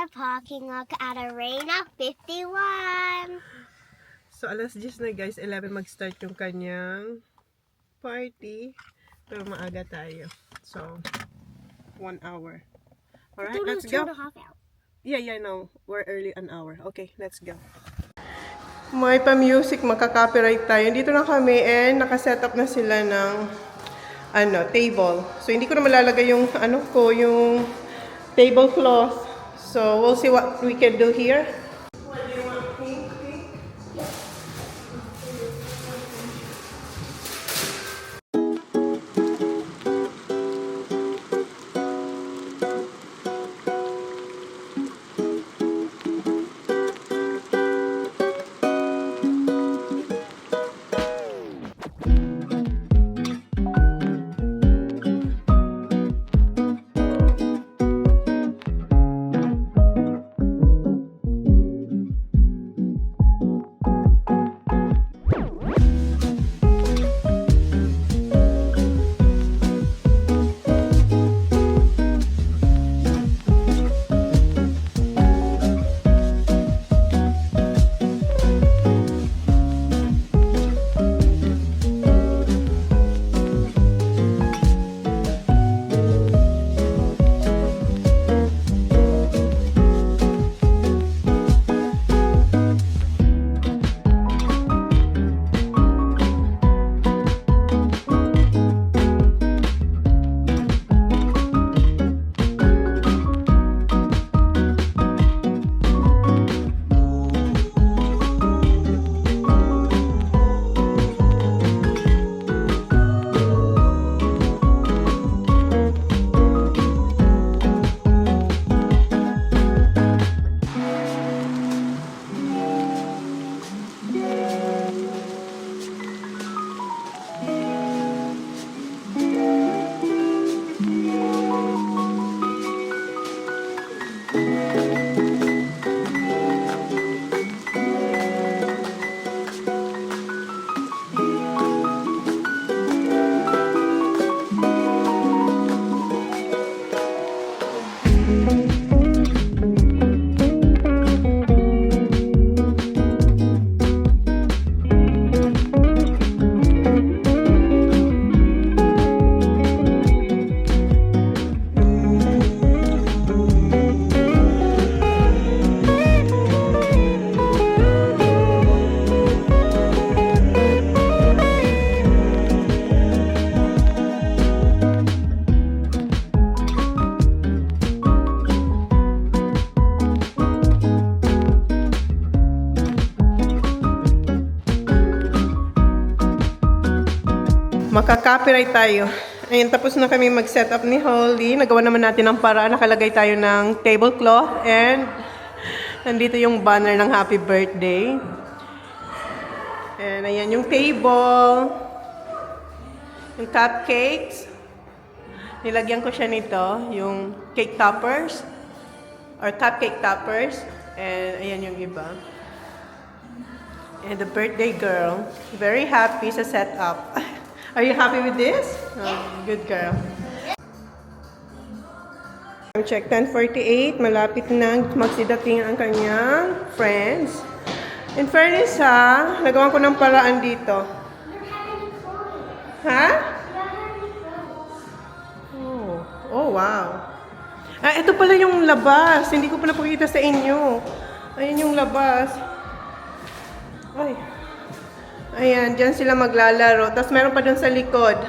the parking lot at a rain of 51. So, alas 10 na guys, 11 mag-start yung kanyang party. Pero maaga tayo. So, 1 hour. Alright, let's go. 2.5 hours. Yeah, no. We're early an hour. Okay, let's go. May pa-music, magka-copyright tayo. Dito na kami and nakaset up na sila ng table. So, hindi ko na malalagay yung yung tablecloth. So, we'll see what we can do here. What do you want? Pink? Maka-copyright tayo. Ayun, tapos na kami mag-set up ni Holly. Nagawa naman natin ang paraan. Nakalagay tayo ng tablecloth and nandito yung banner ng happy birthday. And ayan yung table. Yung cupcakes. Nilagyan ko siya nito, yung cake toppers or cupcake toppers. And ayan yung iba. And the birthday girl, very happy sa setup. Are you happy with this? Oh, good girl. Check 10:48. Malapit na magsidating ang kanyang friends. In fairness ha, nagawa ko ng paraan dito. Ha? Oh wow. Ah, ito pala yung labas. Hindi ko pa napakita sa inyo. Ayun yung labas. Ay. Ayan, dyan sila maglalaro. Tapos meron pa dun sa likod.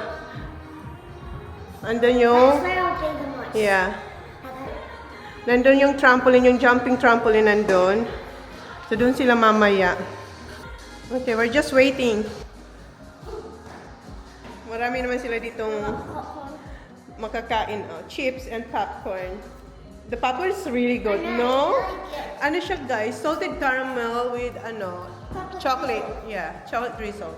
Andun yung... Yeah. Nandun yung trampoline, yung jumping trampoline nandun. So, dun sila mamaya. Okay, we're just waiting. Marami naman sila ditong makakain. Oh, chips and popcorn. The popcorn is really good, no? Ano siya guys? Salted caramel with chocolate. Yeah, chocolate drizzle.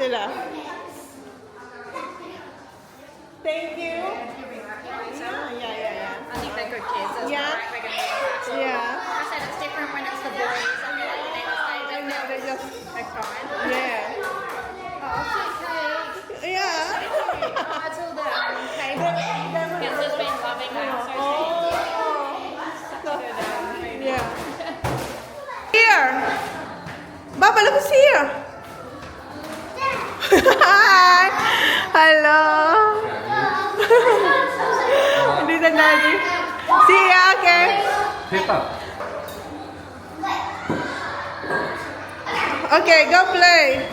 sila. Thank you. Yeah. I think they're good kids. That's Yeah. right. We're going to be Yeah. I said it's different when it's the boys. I feel like they just they're fine. Yeah. Oh, cute cake. Yeah. Oh, it's all the cake. Kids has been loving that. So sweet. Yeah. Here. Baba, look who's here. Hi. Hello. Hindi na natin. See ya, okay? Okay, go play.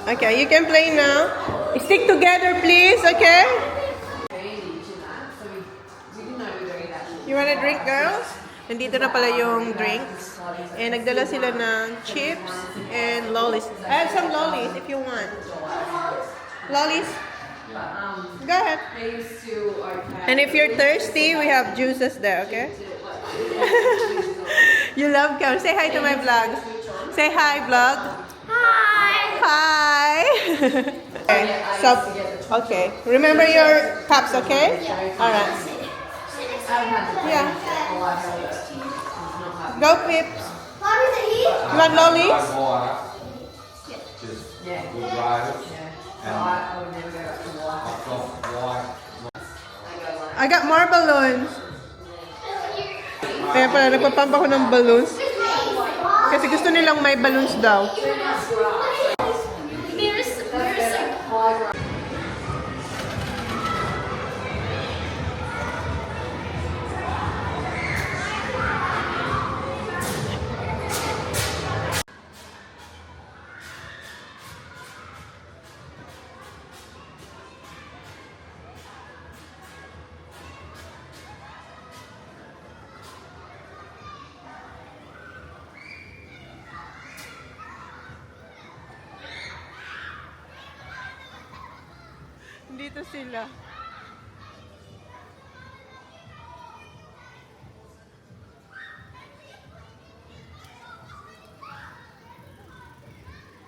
Okay, you can play now. Stick together, please, okay? You wanna drink, girls? Nandito na pala yung drinks. And nagdala sila ng chips and lollies. I have some lollies if you want. Lollies? Go ahead. And if you're thirsty, we have juices there, okay? You love Cam. Say hi to my vlog. Say hi, vlog. Hi. Okay. So, okay. Remember your cups, okay? All right. Yeah. Go, Pips. You want lollies? I got more balloons. Kaya pala, nagpapump ako ng balloons. Kasi gusto nilang may balloons daw. Dito sila.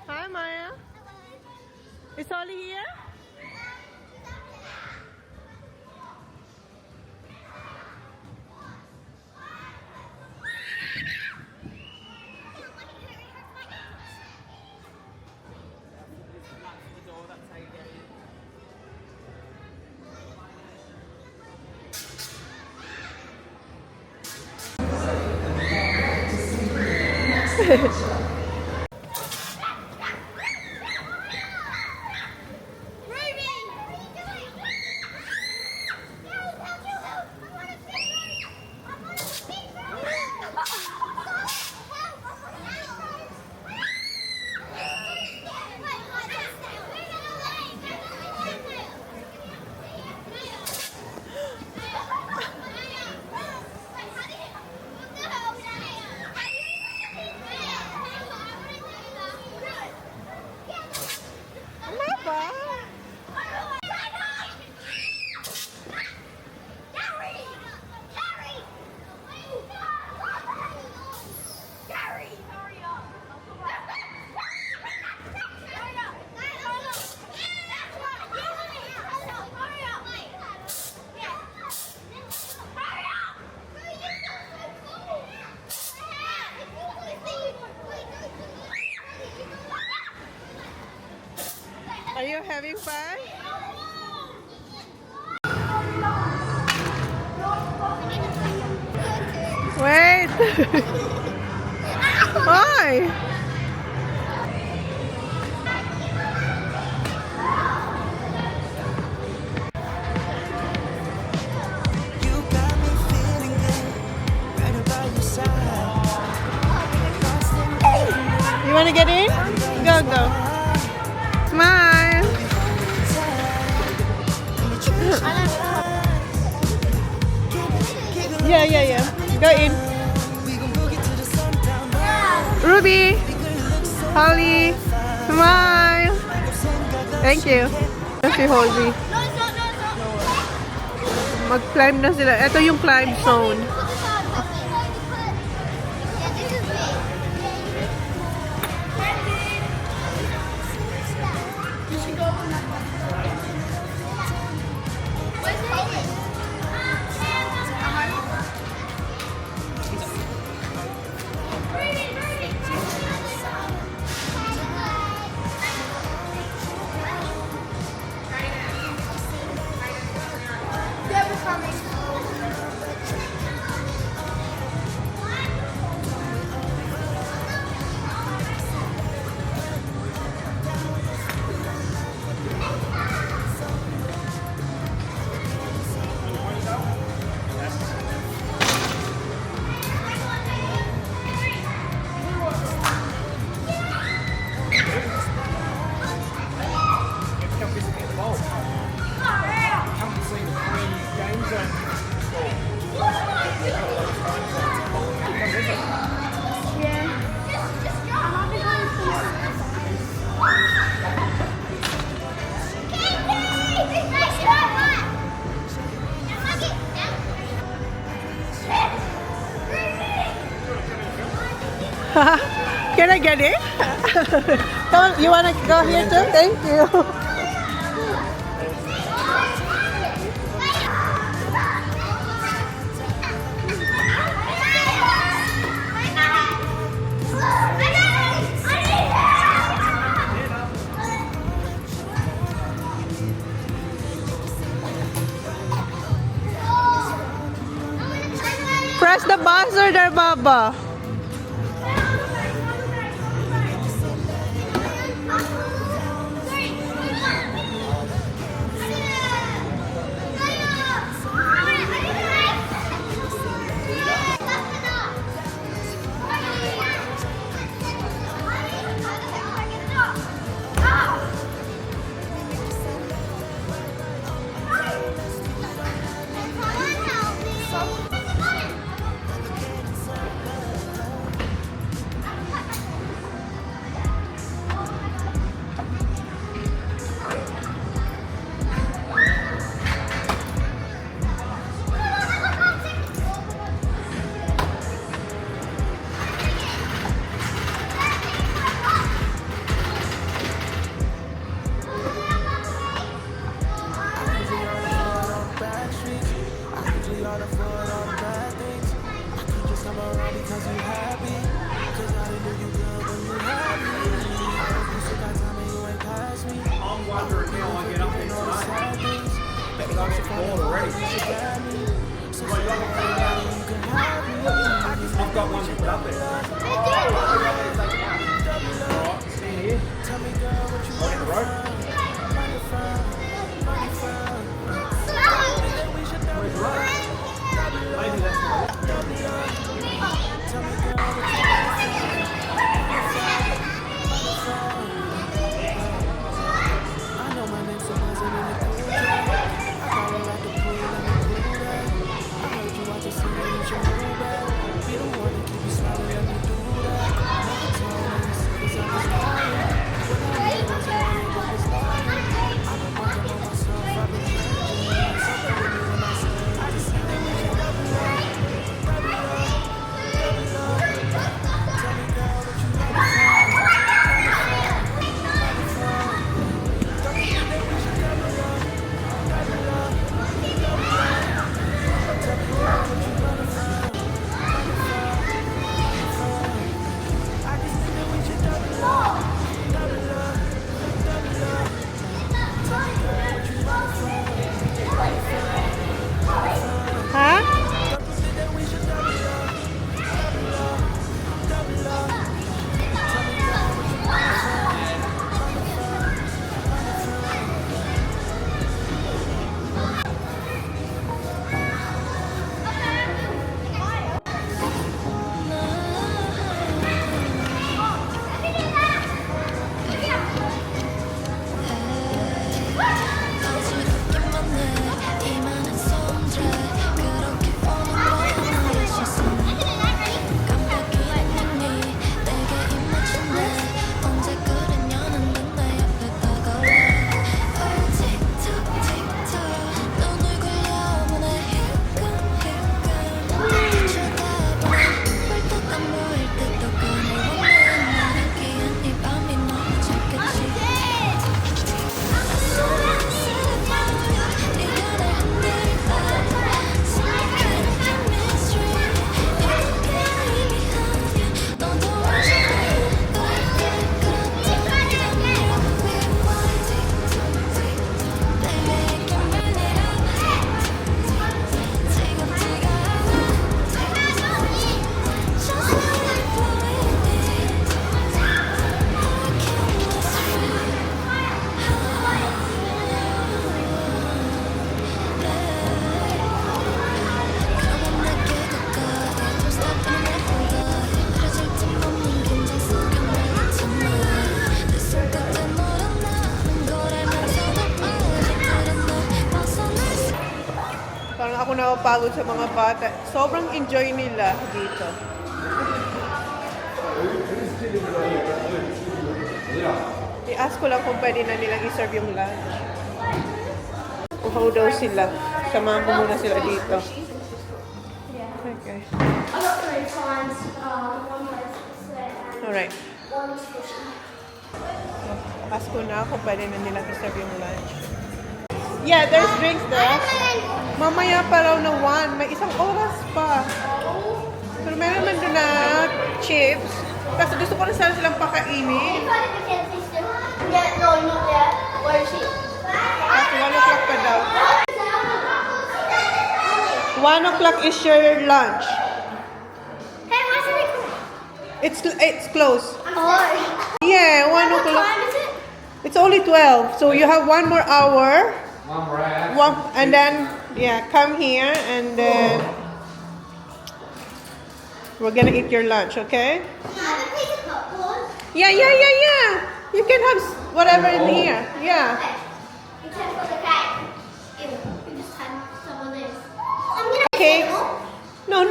Hi, Maya. Is Ollie here? Are you having fun? Wait! Why? You want to get in? Go, go. Smile. Yeah. Go in. Ruby. Holly. Smile. Thank you. Si Holly. Mag-climb na sila. Ito yung climb zone. get in? Come on, you wanna go here too? Thank you. Press the buzzer there, Baba. I've got one to grab it. Ako napapagod sa mga bata. Sobrang enjoy nila dito. I-ask ko lang kung pwede na nilang i-serve yung lunch. Uhaw daw sila. Samahan ko muna sila dito. Okay. Alright. Pasko na kung pwede na nilang iserve yung lunch. Yeah, there's drinks there. Mamaya pa raw na 1. May isang oras pa. Pero meron man doon na chips. Kasi gusto ko na sana silang pakainin. Yeah, no, not yet. Where is he? Kasi 1 o'clock pa daw. 1 o'clock is your lunch. Hey, what's it? It's close. Oh. Yeah, 1 What o'clock. time is it? It's only 12. So you have 1 more hour. And then, yeah, come here and then we're gonna eat your lunch, okay? Have a piece of popcorn. Yeah. You can have whatever in here. Yeah. Except for the cake. Ew, you just had some of this. I'm gonna Cakes? No.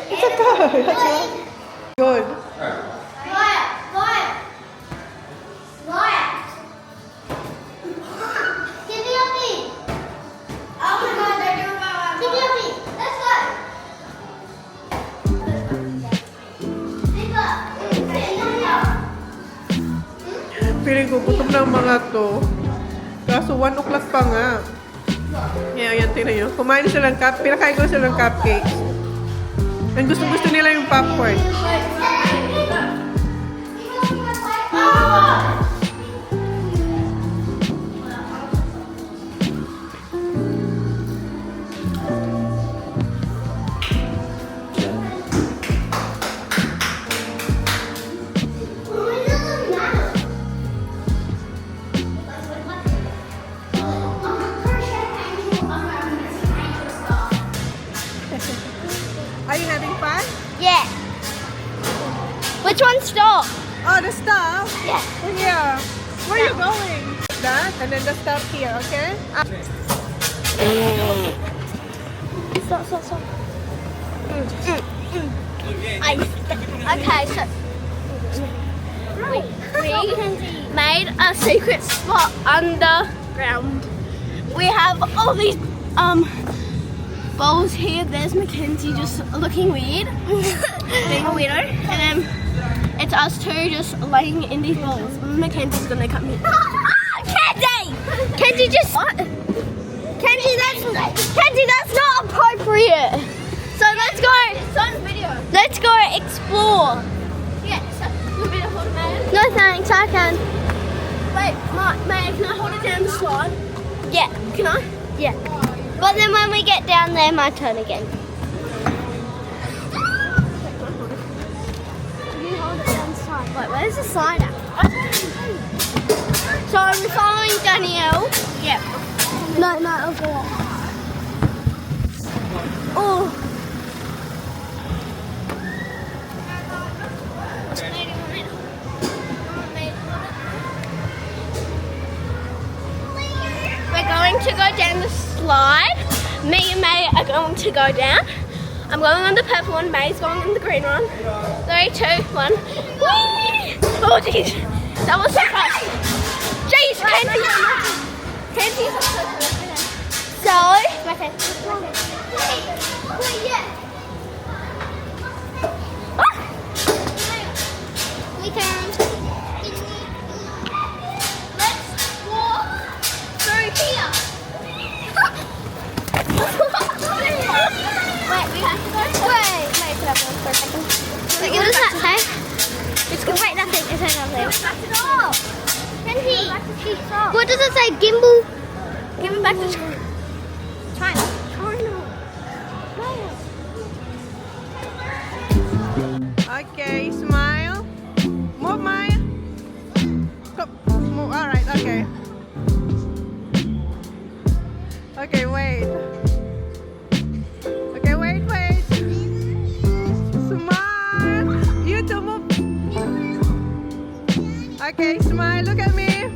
It's okay. That's all. Good. Ryan. Give me your feet. Oh my God, they're doing my Give me your feet. Let's go. Feeling ko gutom na ang mga to. Kaso 1 o'clock pa nga. Yeah, yan, tingnan nyo. Kumain sila ng pinakain ko sila ng cupcakes. And gusto nila yung popcorn. Are you having fun? Yeah. Which one stop? Oh, the stop? Yeah. Yeah. Where are you going? That, and then the stop here, okay? Stop. Okay, so we made a secret spot underground. We have all these bowls here. There's Mackenzie just looking weird, being a weirdo, and then it's us two just laying in these bowls. Mackenzie's gonna come here. Kenzie! Kenzie just what? Kenzie, that's not appropriate. So let's go. It's on video. Let's go explore. Yeah. So you want me to hold it, Maya? No thanks, I can. Wait, Maya, can I hold it down the slide? Yeah. Can I? Yeah. But then when we get down there, my turn again. You hold it down the slide. Wait, where's the slide at? So are we following Danielle? Yeah. No, I'll go up. Oh. We're going to go down the slide. Me and May are going to go down. I'm going on the purple one, May's going on the green one. 3, 2, 1. Whee! Oh jeez, that was so fast. Jeez, Kenzie's so close. So, my friend. Wait, yeah. We can. Let's walk through here. Wait, we have to go. Wait, put up for a second. Wait, what does that say? It's good. Wait, nothing. It says nothing. Back it off. Kenzie, what does it say? Gimbal. Give it back to China. Okay, smile. Move, Maya. Move. All right. Okay. Okay, wait. Okay, wait. Smile. You two move. Okay, smile. Look at me.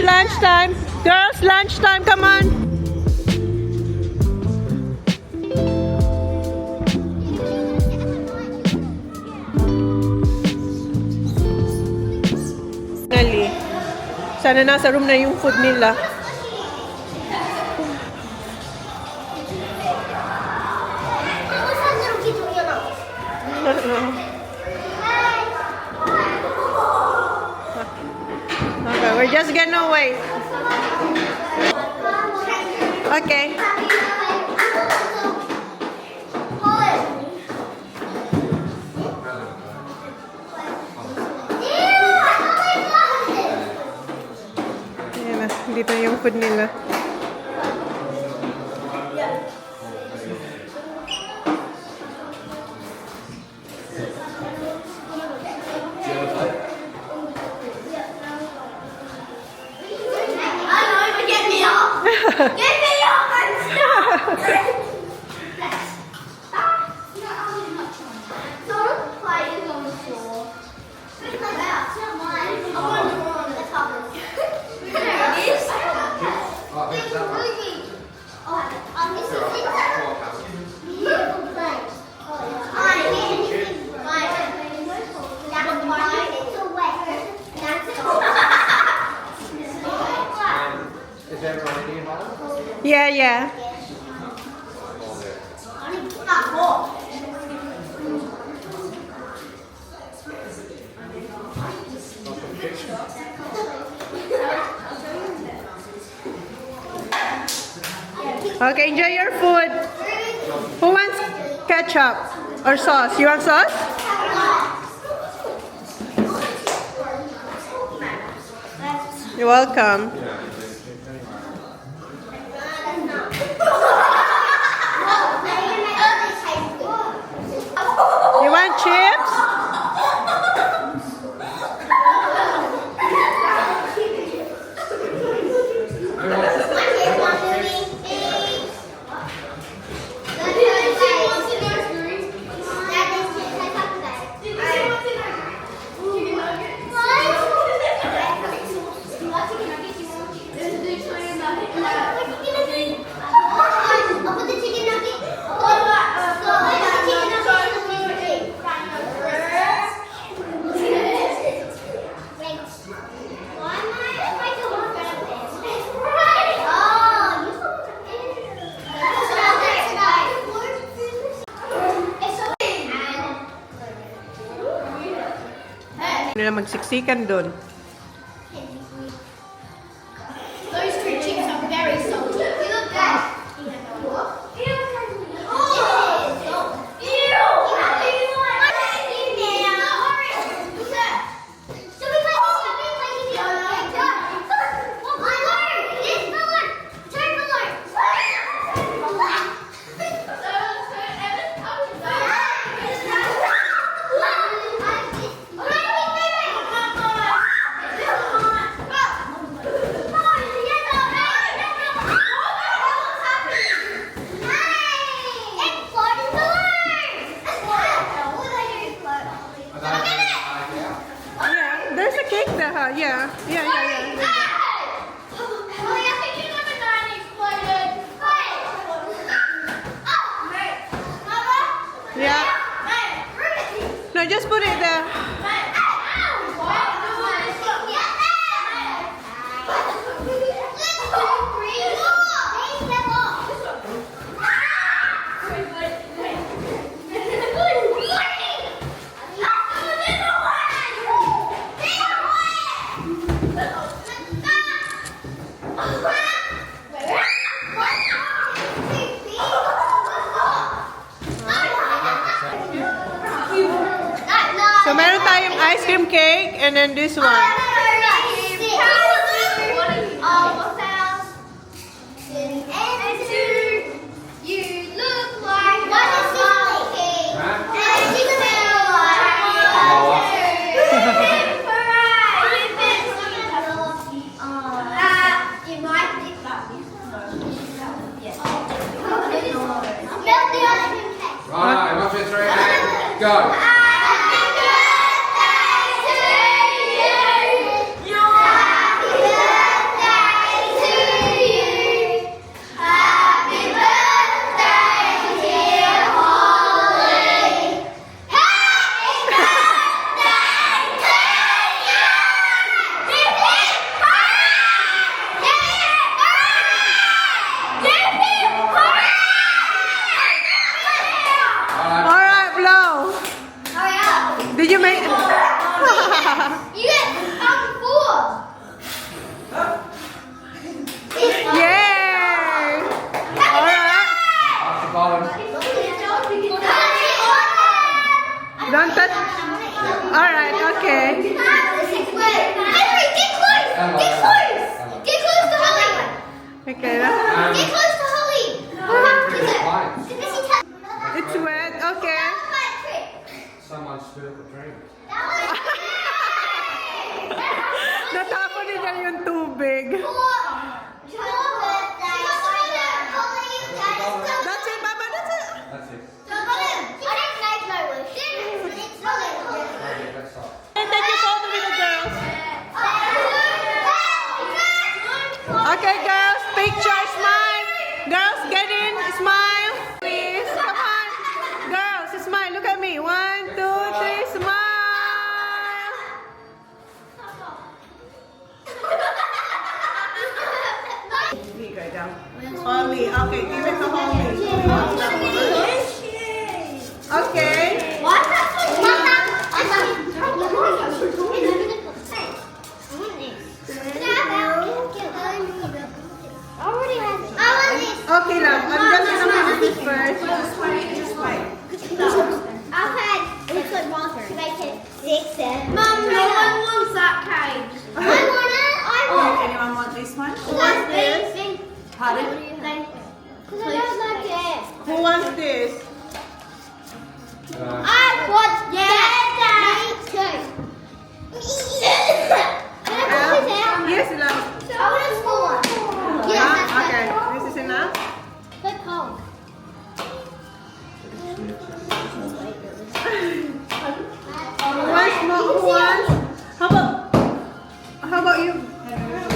lunchtime. Girls, lunchtime, come on. Finally. Sana nasa room na yung food nila. Okay, we're just gonna wait. Okay. Ayan na, dito na yung food nila. Get me off and stop! Don't play it on the floor. It's not that. It's not mine. I want to go on the top of it. There it is. It's really. Oh, this is beautiful place. Is everyone eating home? Yeah, yeah. Okay, enjoy your food. Who wants ketchup or sauce? You want sauce? You're welcome. You want chips? Nila magsiksikan doon. Those two chicks are very salty. You look good. Yeah. Yeah. No, just put it there. So meron tayong ice cream cake and then this one. Right, 1, 2, 3, and go. Did you make? You get four. Yay! Alright. Off the bottom. Don't touch. Alright, okay. Get close to Holly. Okay, now. Get close to Holly. It's wet, okay. Someone spilled the drink. Natapon niya yung tubig. That's it, Papa, that's it. That's it. Okay, That's all. And then you photo with the girls. Okay, girls, picture, smile. Girls, get in, smile. Please, come on. Girls, smile, look at me. 1, 2, 3, smile. Holly, okay, give it to Holly. Okay. Okay, love. I'm just gonna put this first. Mom, no one wants that cage. I want it. Anyone want this one? What's this? Pardon? Because I don't like it. Who wants this? I want that. Yes, love. I want a small one. Yes, that's Okay, better. this is enough. Good call. One small one. How about you?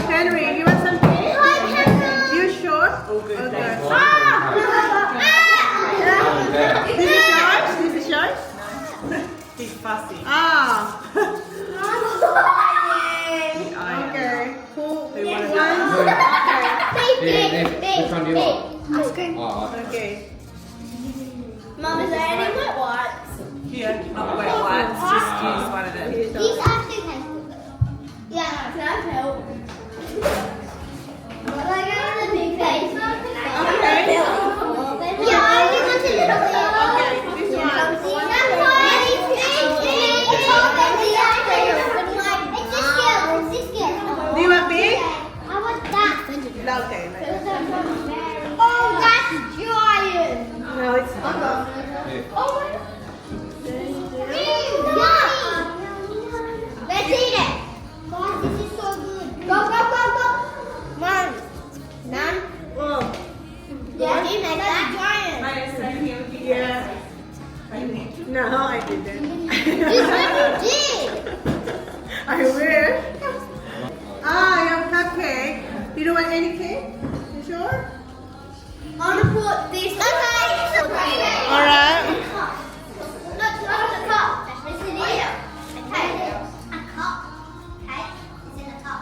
Henry, you want some cake? You sure? Okay. This is yours? This is yours? He's fussy. Ah. Okay. Who wants? Which one do you want? Oh, Okay. Mom, is there any wet wipes? Yeah, not wet wipes, just use one of them. These actually can. Yeah. Can I have help? Like I want a big face. Okay. Yeah, I only want a little bit. Okay, this one. That's why it's all that we have to do. It's this girl. It's this girl. Do you want big? I want that. Okay. Oh, that's giant. No, it's not. Oh my. Let's eat it. Guys, this is so good. Go, go, go, go. Mom. None. Oh. Yeah, you make that giant. Yeah. No, I didn't. Just like you did. I wish. Ah, you have cupcake. You don't want any cake? You sure? I want to put this. Okay. Alright. Look, look at the cup. It's in here. Okay. A cup. Okay. It's in the cup.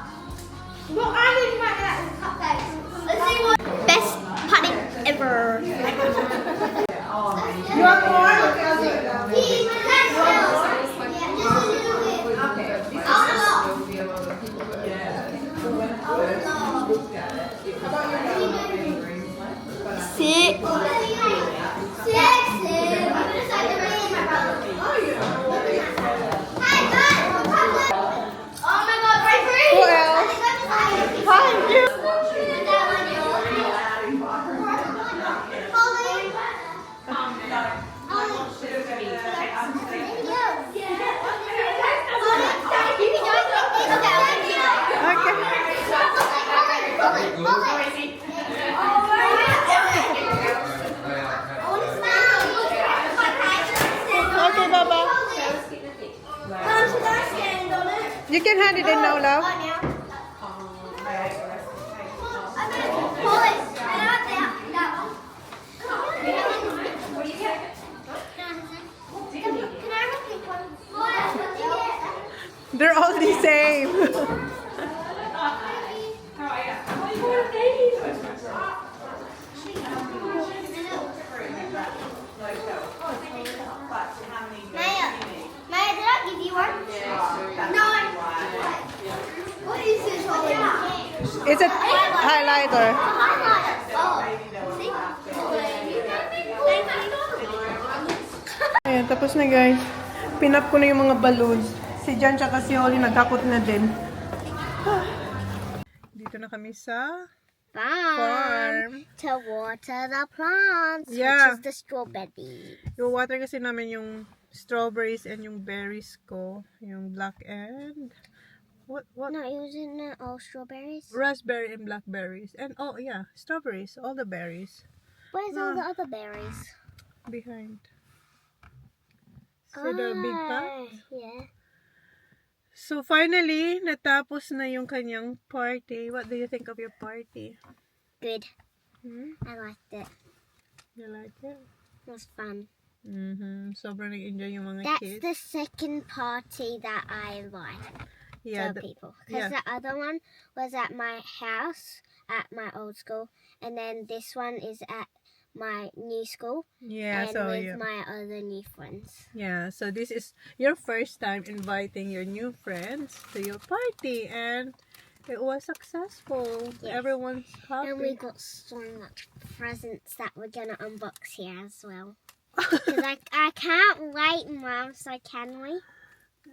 Well, I didn't write that in the cupcake. Let's see what. Best pudding ever. You want more? Okay, I'll do it now. Sit. Who else? Thank you. Okay, Baba. You can hand it in now, love. They're all the same. Maya, did I It's a highlighter. Ayan, tapos na guys. Pinap ko na yung mga balloons. Si Jan tsaka si Holly nagkakot na din. Dito na kami sa farm. To water the plants, Yeah. which is the strawberry. Yung water kasi namin yung strawberries and yung berries ko. Yung black and... What? No, it wasn't all strawberries. Raspberry and blackberries. And oh yeah, strawberries. All the berries. Where's all the other berries? Behind. So the big pot. Yeah. So finally, natapos na yung kanyang party. What do you think of your party? Good. Hmm? I liked it. You like it? It was fun. Sobrang nag-enjoy yung mga That's kids. the second party that I invited Yeah, to people. Because the other one was at my house, at my old school. And then this one is at my new school. yeah, And so with yeah. my other new friends. Yeah, so this is your first time inviting your new friends to your party, and it was successful. Yes. Everyone's happy. And we got so much presents that we're going to unbox here as well. Because I can't wait, Mom, so can we?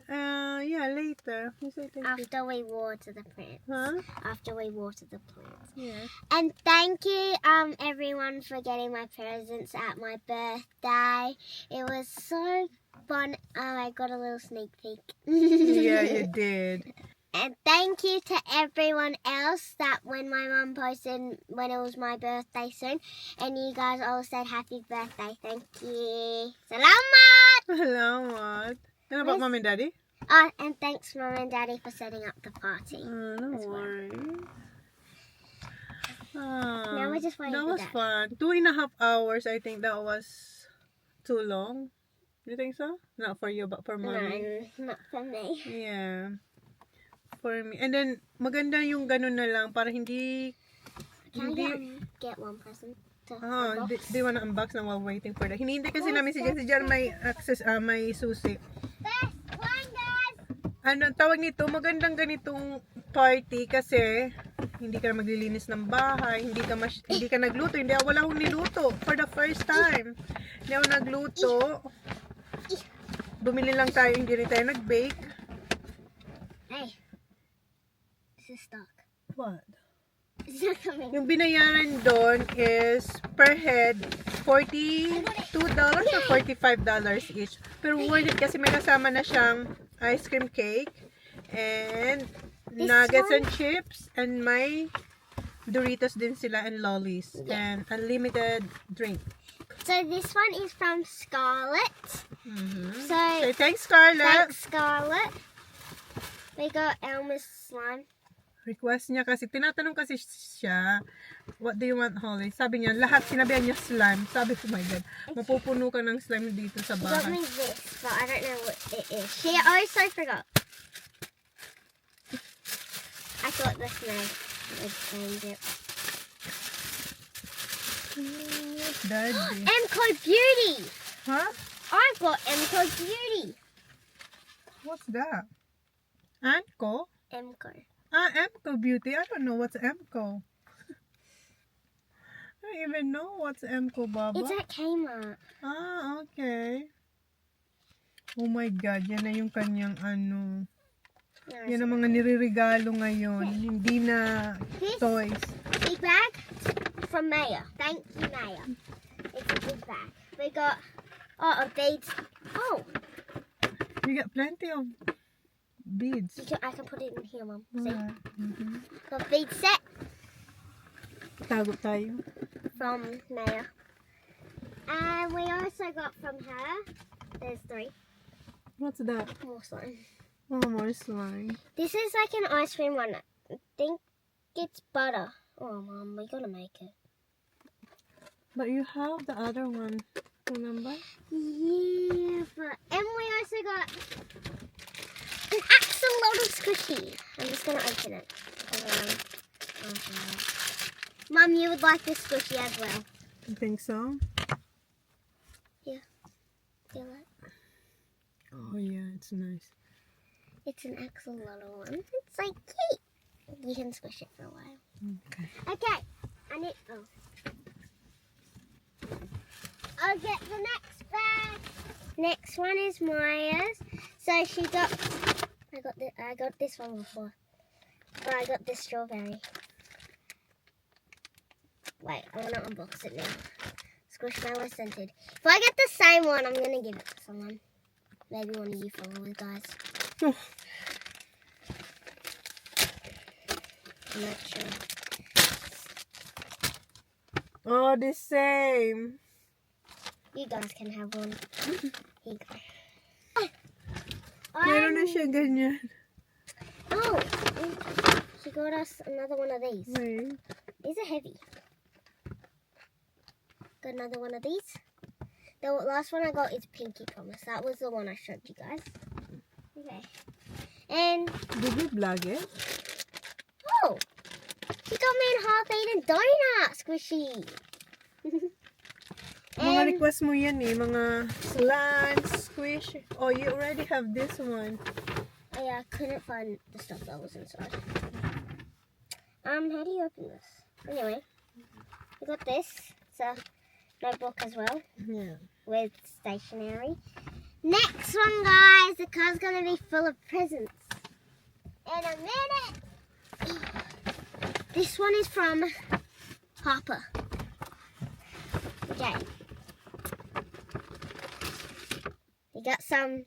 Yeah, later. You say thank you. After we water the plants. Huh? After we water the plants. Yeah. And thank you, everyone, for getting my presents at my birthday. It was so fun. I got a little sneak peek. Yeah, you did. And thank you to everyone else that when my mum posted when it was my birthday soon, and you guys all said happy birthday. Thank you. Salamat! Salamat. And about Mom and Daddy? And thanks, Mum and Daddy, for setting up the party. No worries. Now we're just waiting That for was Dad. fun. 2.5 hours. I think that was too long. You think so? Not for you, but for Mommy. No, not for me. Yeah. For me. And then, maganda yung ganun na lang para hindi... Can hindi... I get one present? To Oh, unbox? they wanna unbox na while waiting for that. Hinihintay kasi namin si Jan. Si Jan may access, may susi. Best one, guys! Ano, tawag nito, magandang ganitong party kasi hindi ka na maglilinis ng bahay, hindi ka nagluto, wala akong niluto for the first time. Hindi ako nagluto. Bumili lang tayo, hindi rin tayo nag-bake. Hey, this is stock. What? It's not coming. Yung binayaran doon is per head $42 or $45 each. Pero worth it kasi may kasama na siyang ice cream cake and nuggets and chips and may Doritos din sila and lollies and unlimited drink. So this one is from Scarlett. So So thanks, Scarlett. thanks, Scarlett. We got Elmer's slime. Request niya kasi, tinatanong kasi siya, what do you want, Holly? Sabi niya, lahat, sinabihan niya slime. Sabi ko, oh my God, mapupuno ka ng slime dito sa She got bahay. me this, but I don't know what it is. She also forgot. I thought the snake would change it. Daddy. Emco Beauty! Huh? I've got Emco Beauty. What's that? Anko? Emco. Emco Beauty. I don't know what's Emco. I don't even know what's Emco, Baba. It's at Kmart. Okay. Oh my God, yan na yung kanyang ano. Yan ang mga niririgalo ngayon. Hindi na This toys. big bag from Maya. Thank you, Maya. It's a big bag. We got a beads. Oh, You got plenty of beads. I can put it in here, Mum. See? Mhm. Got bead set Tago tayo. from Maya. And we also got from her. There's 3 What's that? more slime. Oh, more slime. This is like an ice cream one. I think it's butter. Oh, Mum, we gotta make it. But you have the other one. Remember? Yeah, but and we also got an axolotl squishy. I'm just gonna open it. Mum, you would like this squishy as well. You think so? Feel it? Oh yeah, it's nice. It's an axolotl one. It's like cute. You can squish it for a while. Okay. Okay. I need. Oh. I'll get the next bag. Next one is Maya's. So she got. I got this one before. But I got this strawberry. Wait, I want to unbox it now. Squishmallow scented. If I get the same one, I'm going to give it to someone. Maybe one of you followers, guys. I'm not sure. Oh, the same. You guys can have one. Here you go. Meron na siya ganyan. Oh, she got us another one of these. Wait. These are heavy. Got another one of these. The last one I got is Pinky Promise. That was the one I showed you guys. Okay. And Did you vlog it? oh, she got me a half-eaten donut, Squishy. Mga And request mo yan eh. Mga slants, squish. Oh, you already have this one. I couldn't find the stuff that was inside. How do you open this? Anyway, we got this. It's a notebook as well Yeah. with stationery. Next one, guys. The car's gonna be full of presents in a minute. This one is from Harper. Okay. We got some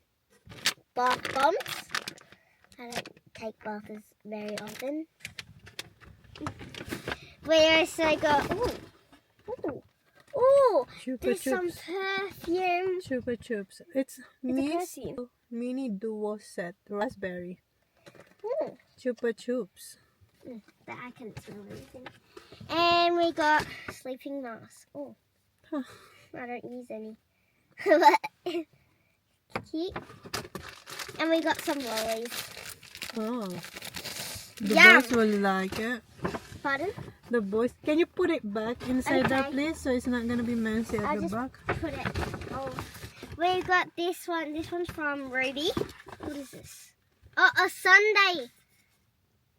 bath bombs. I don't take baths very often. We also got Chupa there's some Chups. perfume. Chupa Chups. It's It's a perfume. mini duo set. Raspberry. Ooh, Chupa Chups. but I couldn't smell anything. And we got sleeping mask. Oh, Huh. I don't use any. But cute. And we got some lollies. Oh. The Yum. boys will like it. Pardon? The boys. Can you put it back inside that Okay. place so it's not gonna be messy at I'll the just back? put it. Oh, we got this one. This one's from Ruby. What is this? Oh, a sundae.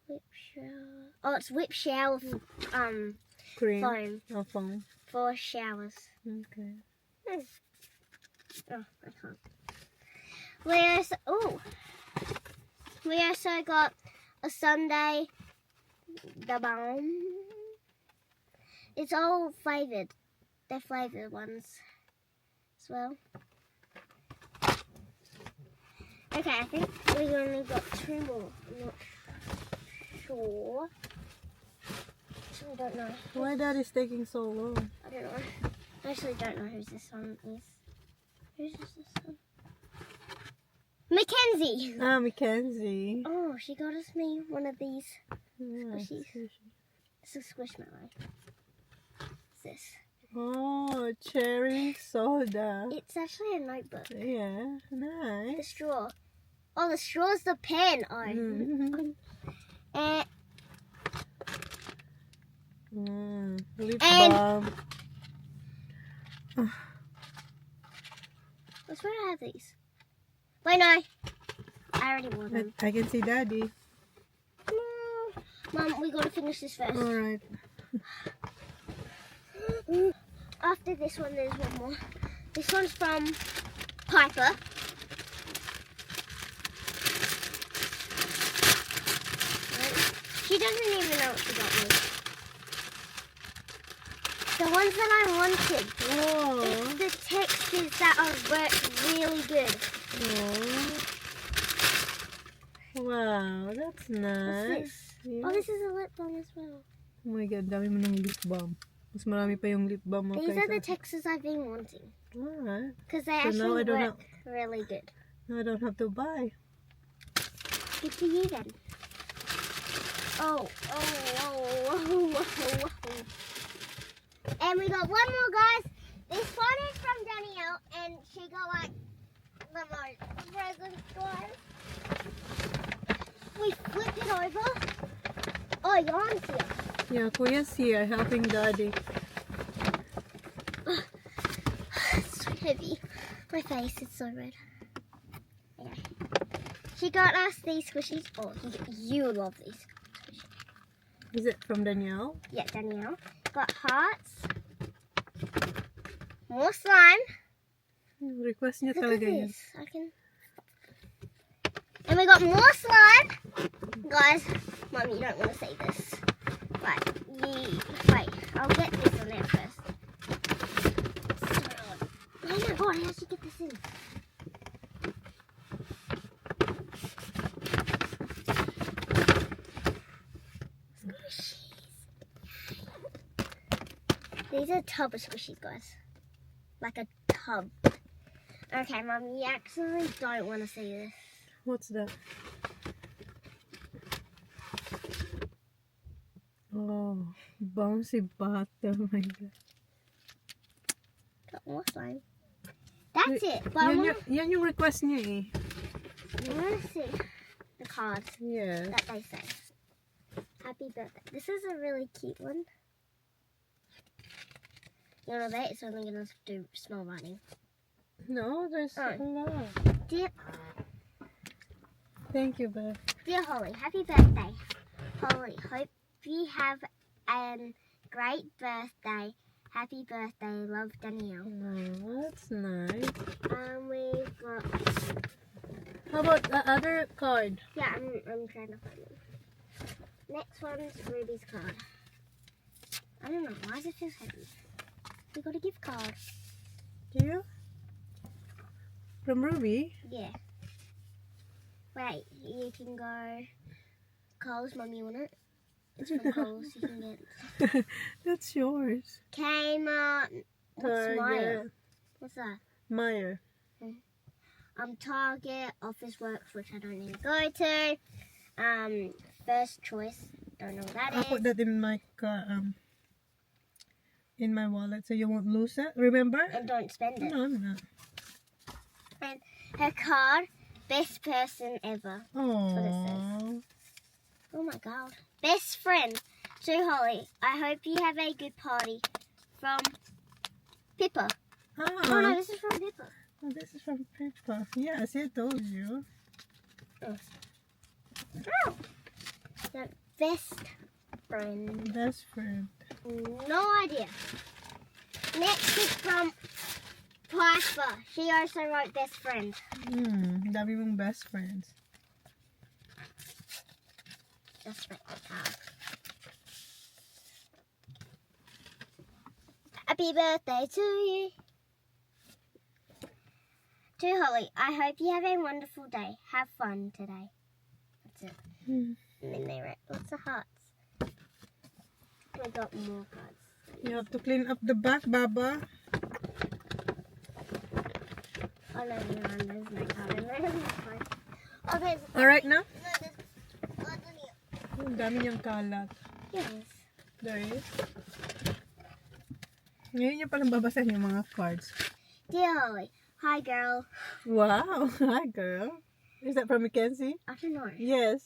Whip shower. Oh, it's whip shower. Cream. Foam Oh, foam. for showers. Okay. Oh, I can't. We also got a sundae. The bomb. It's all flavored. They're flavored ones as well. Okay, I think we only got 2 more. I'm not sure. I don't know. Why that is taking so long? I don't know. I actually don't know whose this one is. Whose is this one? Mackenzie! Ah, Mackenzie. Oh, she got me one of these. Yeah, Squishies. squishy. It's a squishmallow. What's this? Oh, cherry soda. It's actually a notebook. Yeah, The nice. straw. Oh, the straw's the pen. Oh. Lip And- balm. That's where I have these. Wait, no. I already wore them. I can see Daddy. Mum, we gotta finish this first. Alright. After this one, there's one more. This one's from Piper. She doesn't even know what she got me. The ones that I wanted. Oh. It's the textures that are really good. Oh. Wow, that's What's nice. this? Yeah. Oh, this is a lip balm as well. Oh my God, dami mo ng lip balm. Mas marami pa yung lip balm mo These are the kaysa. textures I've been wanting. Alright. Because they So now I actually don't work really good. Now I don't have to buy. Good for you then. Oh. And we got one more, guys. This one is from Danielle, and she got like the most presents, guys. We flipped it over. Oh, Jan's here. Yeah, Kuya's here helping Daddy. It's so heavy. My face is so red. Okay. She got us these squishies. Oh, you love these squishies. Is it from Danielle? Yeah, Danielle. Got hearts. More slime. Request niya Look at talaga yun. this. I can. And we got more slime. Guys, Mum, you don't want to see this. Right. Wait, I'll get this on there first. Oh my god, how should I get this in? These are a tub of squishies, guys. Like a tub. Okay, Mum, you actually don't want to see this. What's that? Oh, bouncy Bata. Oh my god. Got more slime. That's it. But Yan yung request niya eh. I want to see the cards Yes. that they say. Happy birthday. This is a really cute one. You know that it's only going to do small writing. No, there's Oh. a lot. Dear Thank you, Beth. Holly, happy birthday. Holly, hope you have a great birthday. Happy birthday, love, Danielle. Oh, that's nice. We've got. How about the other card? Yeah, I'm trying to find it. Next one's Ruby's card. I don't know, why does it feel heavy? We got a gift card. Do you? From Ruby? Yeah. Wait, you can go. Coles, Mum, you want it? It's from Coles, you can get. That's yours. Kmart. What's Maya? What's that? Meyer. Target, Office Works, which I don't need to go to. First Choice, don't know what that I'll is. put that in my wallet so you won't lose it. Remember? And don't spend it. No, I'm not. And her card, best person ever. what it Oh. Oh my god. Best friend. So Holly, I hope you have a good party. From Pippa. Oh no, this is from Pippa. Oh, this is from Pippa. Yes, I told you. Oh. The best friend. Best friend. No idea. Next is from Piper. She also wrote best friend. Dami mong best friends. Just write the card. Happy birthday to you. To Holly, I hope you have a wonderful day. Have fun today. That's it. And then they wrote lots of hearts. We got more cards. You have to clean up the back, Baba. Oh no, there's no card in there. Oh, there's Alright na? no, there's cards in here. Ang dami niyang kalat. Yes. There is. Ngayon niya palang babasahin yung mga cards. Dear Holly, hi girl. Wow. Hi, girl. Is that from Mackenzie? I don't know. Yes.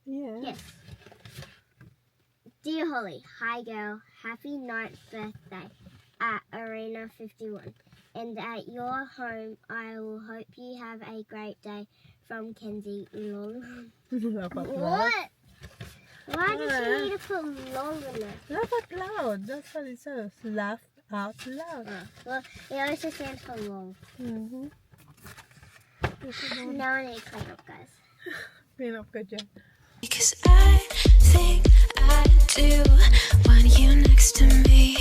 Yeah. Yes. Dear Holly, hi girl. Happy 9th birthday at Arena 51. And at your home, I will hope you have a great day. From Kenzie. Lol. Laugh out loud. What? Why did you need to put lol in there? Laugh out loud. That's what it says. Laugh out loud. Well, it also stands for lol. Now I need to clean up, guys. Clean up ka dyan. Because I think I do want you next to me.